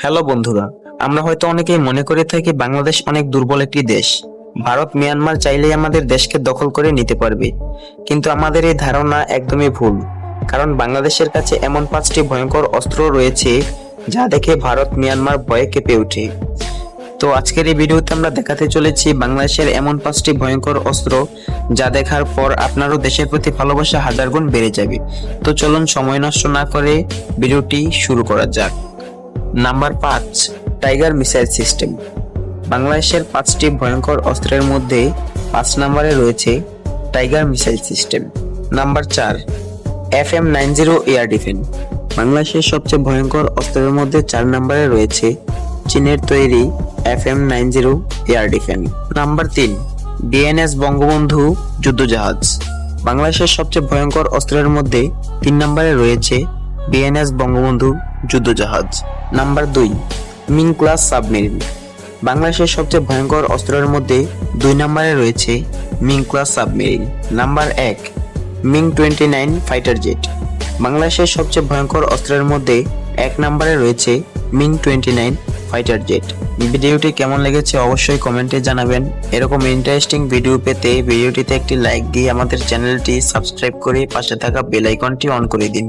Hello বন্ধুরা, আমরা হয়তো অনেকেই মনে করে থাকি বাংলাদেশ অনেক দুর্বল একটি দেশ। ভারত মিয়ানমার চাইলেই আমাদের দেশকে দখল করে নিতে পারবে, কিন্তু আমাদের এই ধারণা একদমই ভুল। কারণ বাংলাদেশের কাছে এমন 5টি ভয়ঙ্কর অস্ত্র রয়েছে যা দেখে ভারত মিয়ানমার ভয়ে কেঁপে ওঠে। তো আজকের এই ভিডিওতে আমরা দেখাতে চলেছি বাংলাদেশের এমন 5টি ভয়ঙ্কর অস্ত্র যা দেখার পর আপনারও দেশের প্রতি ভালোবাসা হাজার গুণ বেড়ে যাবে। তো চলুন সময় নষ্ট না করে ভিডিওটি শুরু করা যাক। Number 5, tiger missile system. বাংলাদেশের 5টি ভয়ঙ্কর অস্ত্রের মধ্যে 5 নম্বরে রয়েছে tiger missile system. Number 4, FM-90 air defence. বাংলাদেশের সবচেয়ে ভয়ঙ্কর অস্ত্রের মধ্যে 4 নম্বরে রয়েছে চীনের তৈরি FM-90 air defence. Number 3, BNS Bangabandhu যুদ্ধজাহাজ। বাংলাদেশের সবচেয়ে ভয়ঙ্কর অস্ত্রের মধ্যে 3 নম্বরে রয়েছে বিএনএস বঙ্গবন্ধু যুদ্ধজাহাজ। Number 2, Ming class submarine. বাংলাদেশের সবচেয়ে ভয়ঙ্কর অস্ত্রের মধ্যে 2 নম্বরে রয়েছে মিং ক্লাস সাবমেরিন। নাম্বার 1, মিং-29 ফাইটার জেট। বাংলাদেশের সবচেয়ে ভয়ঙ্কর অস্ত্রের মধ্যে 1 নম্বরে রয়েছে মিং-29 ফাইটার জেট। ভিডিওটি কেমন লেগেছে অবশ্যই কমেন্টে জানাবেন। এরকম ইন্টারেস্টিং ভিডিও পেতে ভিডিওটিতে একটি লাইক দিয়ে আমাদের চ্যানেলটি সাবস্ক্রাইব করে পাশে থাকা বেল আইকনটি অন করে দিন।